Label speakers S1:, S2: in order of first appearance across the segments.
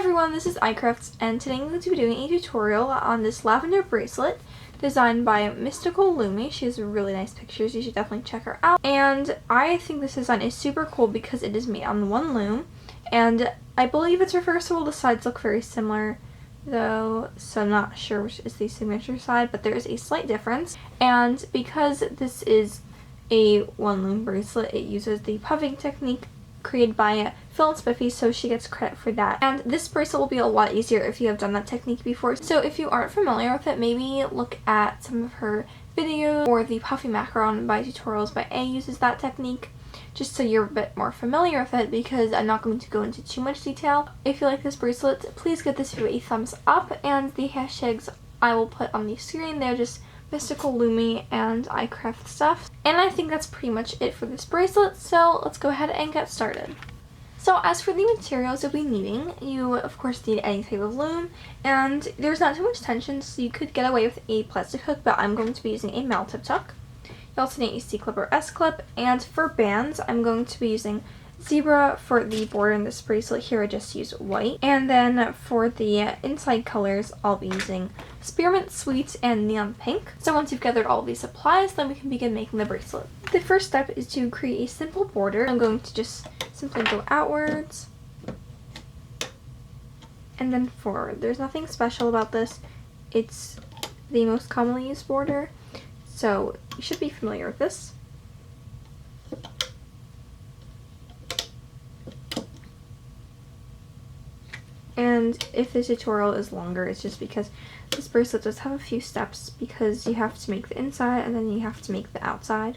S1: everyone, this is iCrafts, and today I'm going to be doing a tutorial on this lavender bracelet designed by mysticaloomie. She has really nice pictures, you should definitely check her out. And I think this design is super cool because it is made on one loom, and I believe it's reversible. The sides look very similar though, so I'm not sure which is the signature side, but there is a slight difference. And because this is a one loom bracelet, it uses the puffing technique created by Phil and Spiffy, so she gets credit for that. And this bracelet will be a lot easier if you have done that technique before. So if you aren't familiar with it, maybe look at some of her videos, or the puffy macaron by Tutorials by A uses that technique, just so you're a bit more familiar with it, because I'm not going to go into too much detail. If you like this bracelet, please give this video a thumbs up, and the hashtags I will put on the screen, they're just mysticaloomie and iCraft stuff. And I think that's pretty much it for this bracelet, so let's go ahead and get started. So as for the materials you'll be needing, you of course need any type of loom, and there's not too much tension, so you could get away with a plastic hook, but I'm going to be using a metal tip tuck. You also need a C-clip or S-clip, and for bands I'm going to be using zebra. For the border in this bracelet here I just use white, and then for the inside colors I'll be using spearmint, sweet, and neon pink. So once you've gathered all these supplies, then we can begin making the bracelet. The first step is to create a simple border. I'm going to just simply go outwards and then forward. There's nothing special about this. It's the most commonly used border, so you should be familiar with this. And if the tutorial is longer, it's just because this bracelet does have a few steps, because you have to make the inside and then you have to make the outside.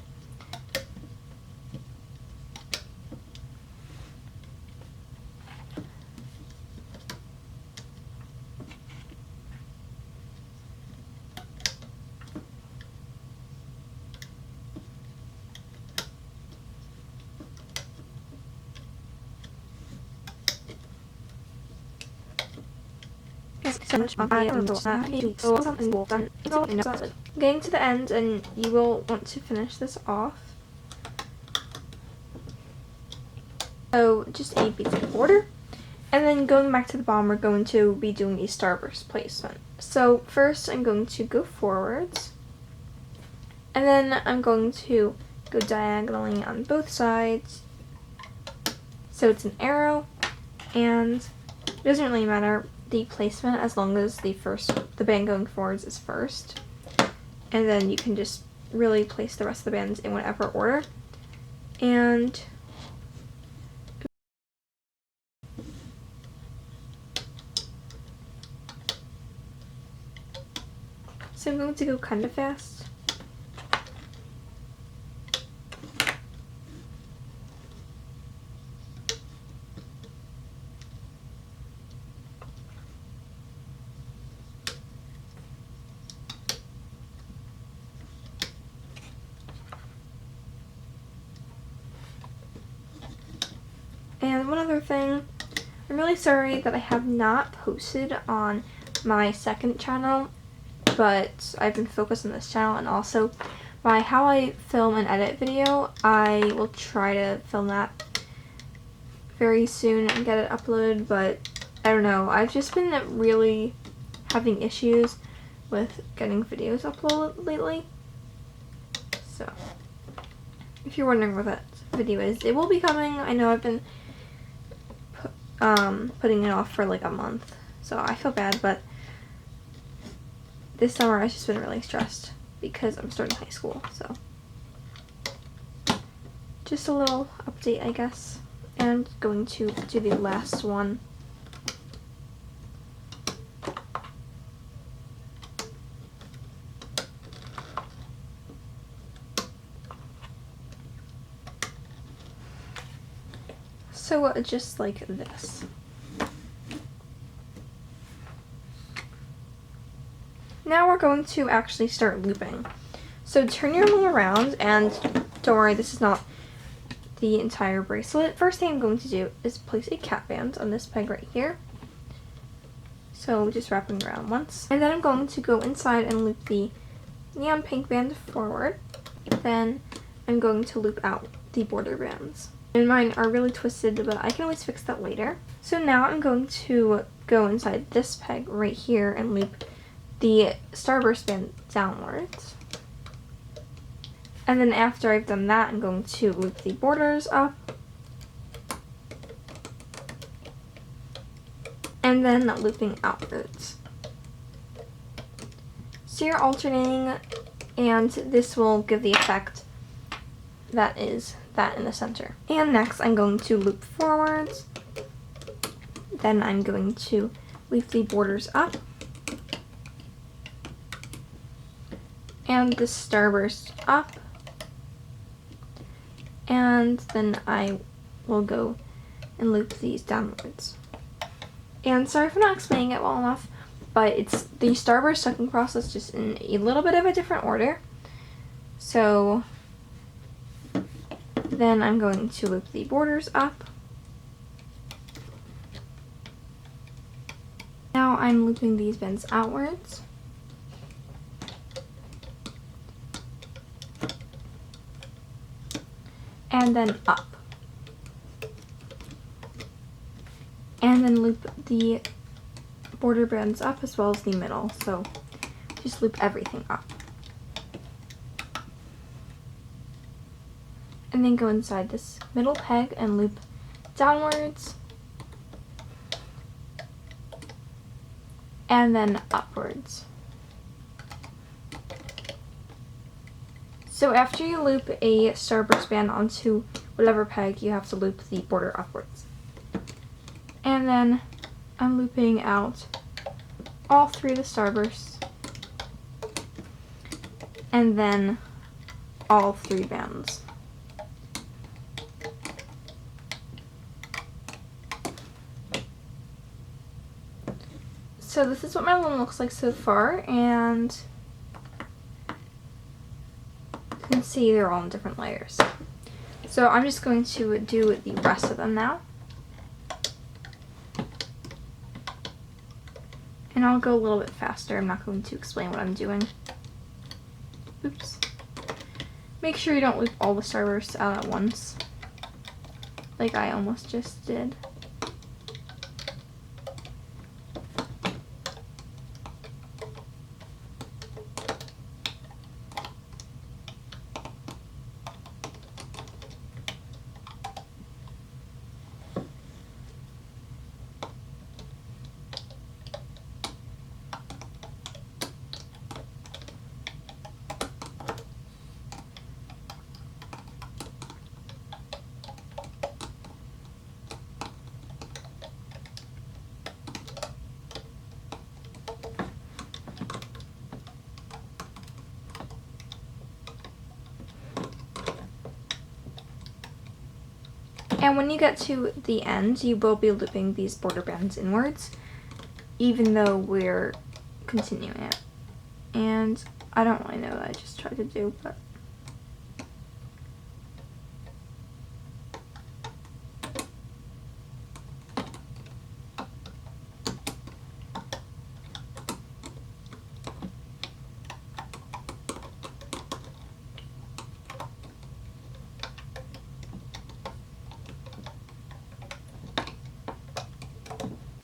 S1: Getting to the end, and you will want to finish this off. So just a basic border, and then going back to the bottom, we're going to be doing a starburst placement. So first I'm going to go forwards, and then I'm going to go diagonally on both sides, so it's an arrow, and it doesn't really matter the placement as long as the band going forwards is first, and then you can just really place the rest of the bands in whatever order. And so I'm going to go kind of fast. And one other thing, I'm really sorry that I have not posted on my second channel, but I've been focused on this channel, and also my how I film and edit video. I will try to film that very soon and get it uploaded, but I don't know, I've just been really having issues with getting videos uploaded lately. So if you're wondering what that video is, it will be coming. I know I've been putting it off for like a month, so I feel bad, but this summer I've just been really stressed because I'm starting high school, so just a little update, I guess. And going to do the last one. So just like this. Now we're going to actually start looping. So turn your loom around, and don't worry, this is not the entire bracelet. First thing I'm going to do is place a cap band on this peg right here. So just wrapping around once. And then I'm going to go inside and loop the neon pink band forward. Then I'm going to loop out the border bands. And mine are really twisted, but I can always fix that later. So now I'm going to go inside this peg right here and loop the starburst band downwards. And then after I've done that, I'm going to loop the borders up. And then looping outwards. So you're alternating, and this will give the effect that is that in the center. And next I'm going to loop forwards. Then I'm going to loop the borders up. And the starburst up. And then I will go and loop these downwards. And sorry if I'm not explaining it well enough, but it's the starburst sucking process just in a little bit of a different order. So then I'm going to loop the borders up. Now I'm looping these bends outwards. And then up. And then loop the border bands up as well as the middle. So just loop everything up. And then go inside this middle peg and loop downwards. And then upwards. So after you loop a starburst band onto whatever peg, you have to loop the border upwards. And then I'm looping out all three of the starbursts, and then all three bands. So this is what my loom looks like so far, and you can see they're all in different layers. So I'm just going to do the rest of them now. And I'll go a little bit faster. I'm not going to explain what I'm doing. Oops. Make sure you don't loop all the starbursts out at once, like I almost just did. And when you get to the end, you will be looping these border bands inwards, even though we're continuing it. And I don't really know what I just tried to do, but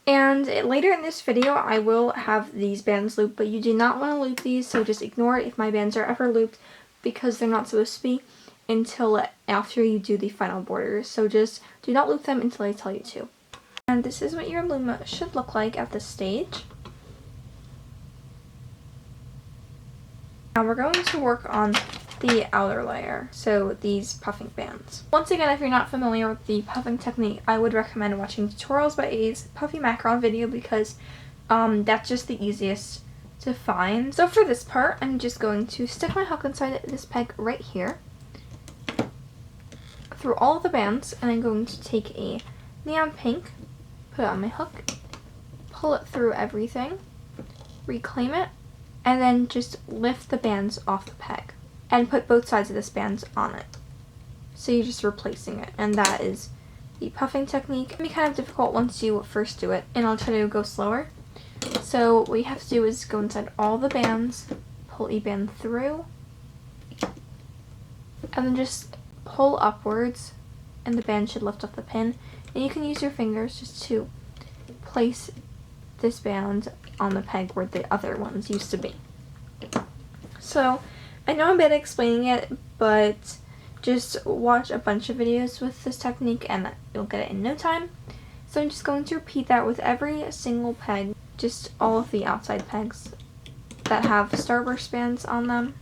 S1: and later in this video, I will have these bands looped, but you do not want to loop these, so just ignore it if my bands are ever looped, because they're not supposed to be until after you do the final borders. So just do not loop them until I tell you to. And this is what your loom should look like at this stage. Now we're going to work on the outer layer, so these puffing bands. Once again, if you're not familiar with the puffing technique, I would recommend watching tutorials by A's Puffy Macaron video, because that's just the easiest to find. So for this part, I'm just going to stick my hook inside this peg right here through all of the bands, and I'm going to take a neon pink, put it on my hook, pull it through everything, reclaim it, and then just lift the bands off the peg and put both sides of this band on it. So you're just replacing it, and that is the puffing technique. It can be kind of difficult once you first do it, and I'll try to go slower. So what you have to do is go inside all the bands, pull a band through, and then just pull upwards and the band should lift off the pin. And you can use your fingers just to place this band on the peg where the other ones used to be. So, I know I'm bad at explaining it, but just watch a bunch of videos with this technique and you'll get it in no time. So I'm just going to repeat that with every single peg, just all of the outside pegs that have starburst bands on them.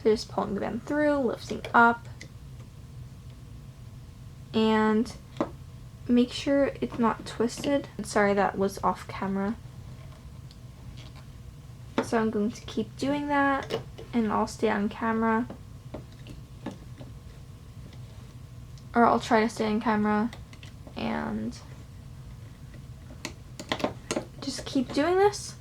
S1: So just pulling the band through, lifting up, and make sure it's not twisted. Sorry, that was off camera. So I'm going to keep doing that, and I'll stay on camera. Or I'll try to stay on camera, and just keep doing this.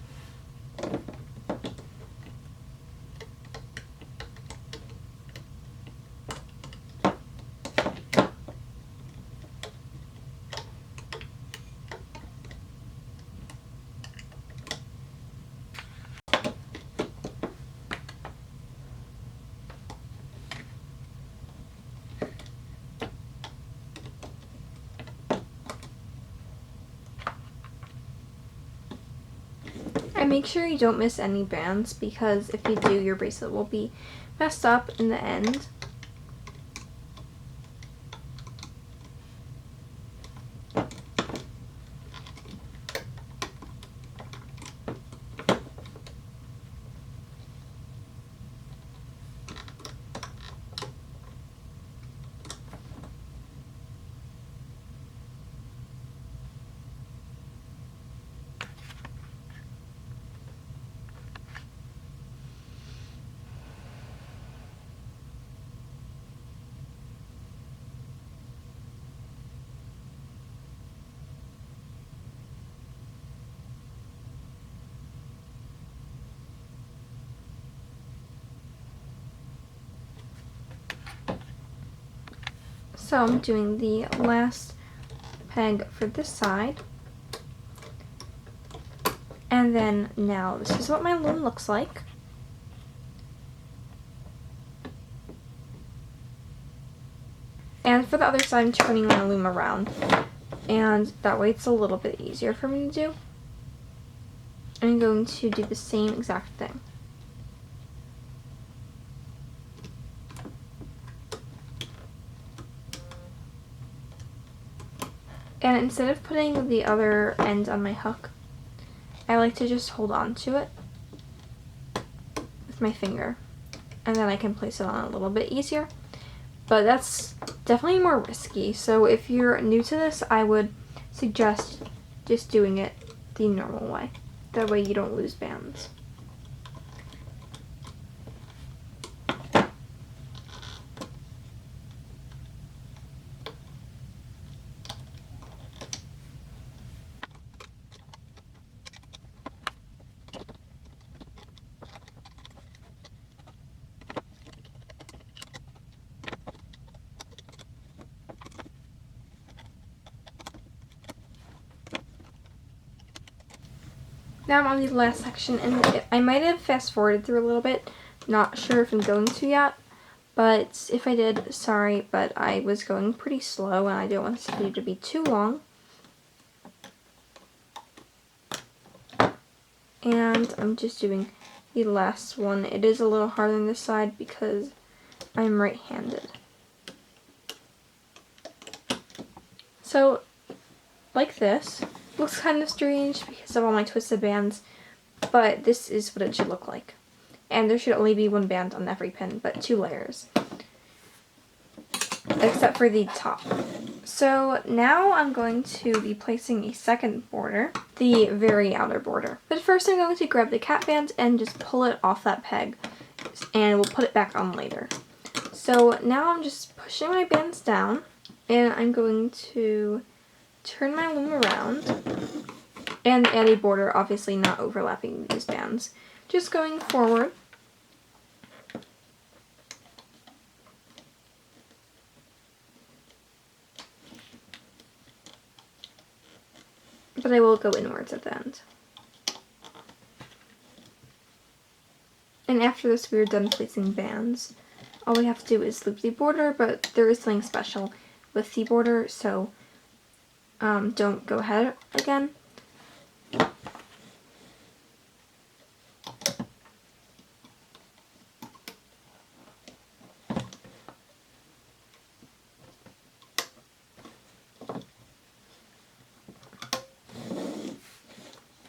S1: And make sure you don't miss any bands, because if you do, your bracelet will be messed up in the end. So I'm doing the last peg for this side. And then now this is what my loom looks like. And for the other side, I'm turning my loom around. And that way it's a little bit easier for me to do. I'm going to do the same exact thing. And instead of putting the other end on my hook, I like to just hold on to it with my finger. And then I can place it on a little bit easier. But that's definitely more risky. So if you're new to this, I would suggest just doing it the normal way. That way you don't lose bands. Now I'm on the last section, and I might have fast forwarded through a little bit. Not sure if I'm going to yet, but if I did, sorry, but I was going pretty slow and I don't want this video to be too long. And I'm just doing the last one. It is a little harder on this side because I'm right-handed. So, like this. Looks kind of strange because of all my twisted bands, but this is what it should look like. And there should only be one band on every pin, but 2 layers. Except for the top. So now I'm going to be placing a second border, the very outer border. But first I'm going to grab the cat band and just pull it off that peg, and we'll put it back on later. So now I'm just pushing my bands down, and I'm going to turn my loom around and add a border, obviously not overlapping these bands. Just going forward. But I will go inwards at the end. And after this, we are done placing bands. All we have to do is loop the border, but there is something special. with the border, so don't go ahead again.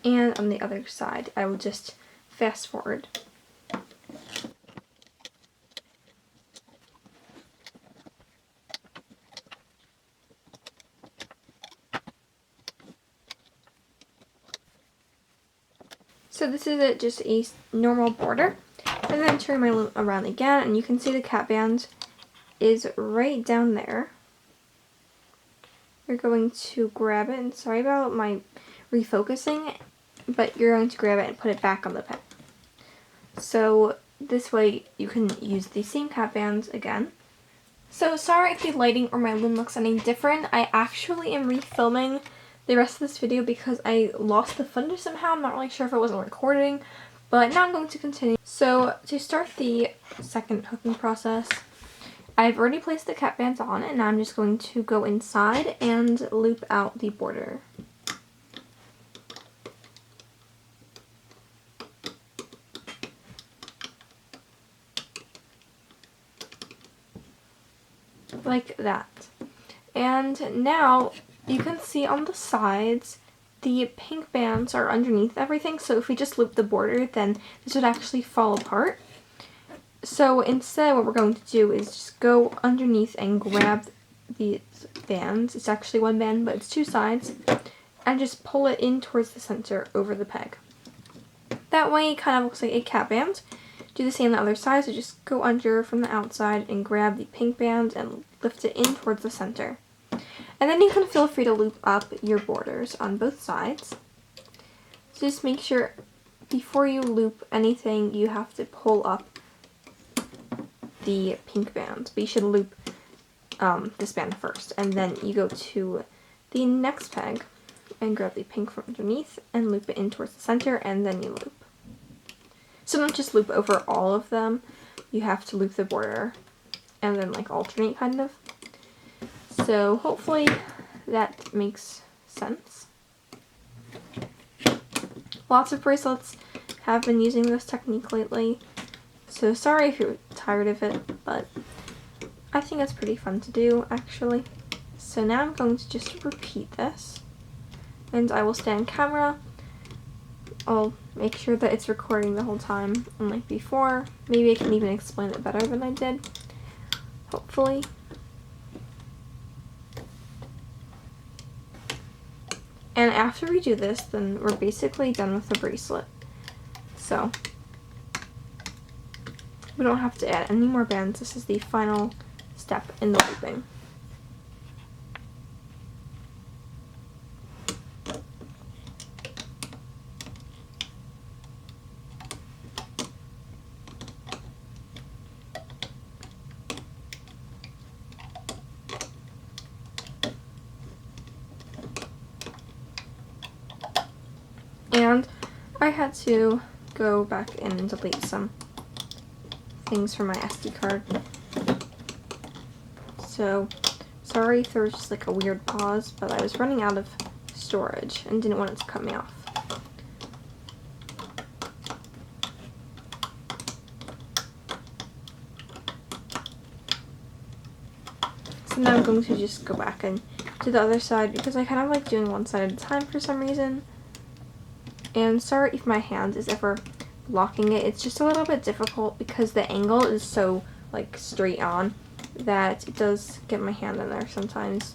S1: And on the other side, I will just fast forward. So this is just a normal border. And then turn my loom around again, and you can see the cap band is right down there. You're going to grab it, and sorry about my refocusing, but you're going to grab it and put it back on the peg. So this way you can use the same cap bands again. So sorry if the lighting or my loom looks any different. I actually am refilming the rest of this video because I lost the footage somehow. I'm not really sure if it wasn't recording, but now I'm going to continue. So to start the second hooking process, I've already placed the cap bands on, and now I'm just going to go inside and loop out the border. Like that. And now you can see on the sides the pink bands are underneath everything, so if we just loop the border, then this would actually fall apart. So instead what we're going to do is just go underneath and grab these bands. It's actually one band, but it's two sides, and just pull it in towards the center over the peg. That way it kind of looks like a cap band. Do the same on the other side, so just go under from the outside and grab the pink band and lift it in towards the center. And then you can feel free to loop up your borders on both sides. So just make sure before you loop anything, you have to pull up the pink band. But you should loop this band first, and then you go to the next peg and grab the pink from underneath and loop it in towards the center, and then you loop. So don't just loop over all of them. You have to loop the border and then like alternate kind of. So hopefully that makes sense. Lots of bracelets have been using this technique lately, so sorry if you're tired of it, but I think it's pretty fun to do actually. So now I'm going to just repeat this, and I will stay on camera. I'll make sure that it's recording the whole time, unlike before. Maybe I can even explain it better than I did, hopefully. And after we do this, then we're basically done with the bracelet. So we don't have to add any more bands. This is the final step in the looping. And I had to go back in and delete some things from my SD card. So sorry if there was just like a weird pause, but I was running out of storage and didn't want it to cut me off. So now I'm going to just go back and do the other side because I kind of like doing one side at a time for some reason. And sorry if my hand is ever blocking it. It's just a little bit difficult because the angle is so like straight on that it does get my hand in there sometimes.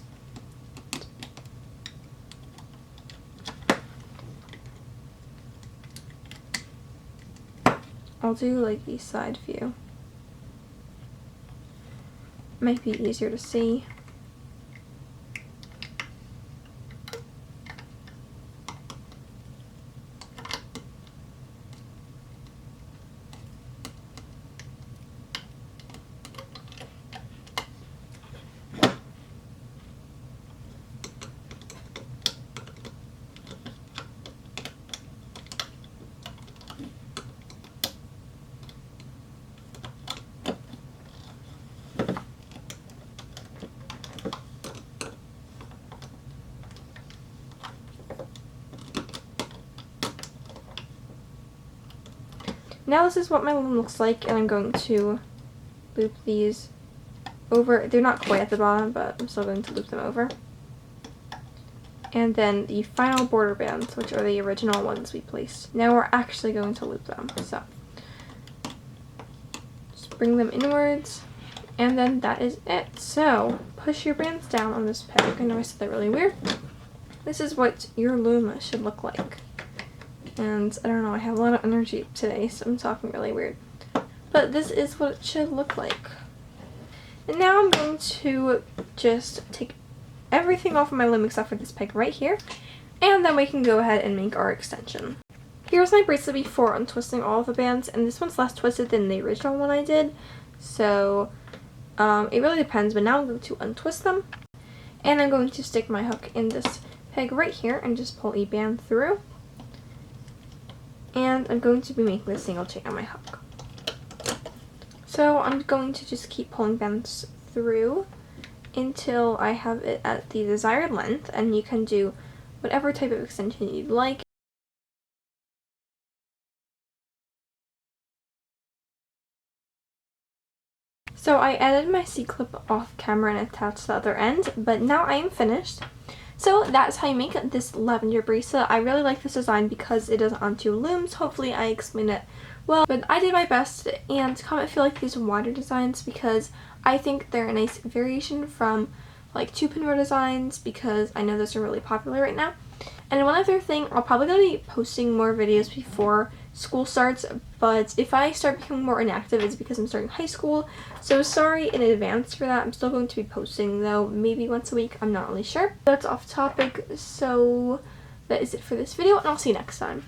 S1: I'll do like the side view. Might be easier to see. Now this is what my loom looks like, and I'm going to loop these over. They're not quite at the bottom, but I'm still going to loop them over. And then the final border bands, which are the original ones we placed. Now we're actually going to loop them. So just bring them inwards, and then that is it. So push your bands down on this peg. I know I said that really weird. This is what your loom should look like. And I don't know, I have a lot of energy today, so I'm talking really weird. But this is what it should look like. And now I'm going to just take everything off of my loom except for this peg right here, and then we can go ahead and make our extension. Here's my bracelet before untwisting all of the bands, and this one's less twisted than the original one I did, so it really depends. But now I'm going to untwist them, and I'm going to stick my hook in this peg right here and just pull a band through, and I'm going to be making a single chain on my hook. So I'm going to just keep pulling bands through until I have it at the desired length, and you can do whatever type of extension you'd like. So I added my C-clip off camera and attached the other end, but now I am finished. So that's how you make this lavender bracelet. I really like this design because it is on 2 looms. Hopefully I explained it well, but I did my best. And comment if you like these wider designs, because I think they're a nice variation from like 2-pin row designs, because I know those are really popular right now. And one other thing, I'll probably gonna be posting more videos before school starts, but if I start becoming more inactive, it's because I'm starting high school. So sorry in advance for that. I'm still going to be posting though, maybe once a week, I'm not really sure. That's off topic, so that is it for this video, and I'll see you next time.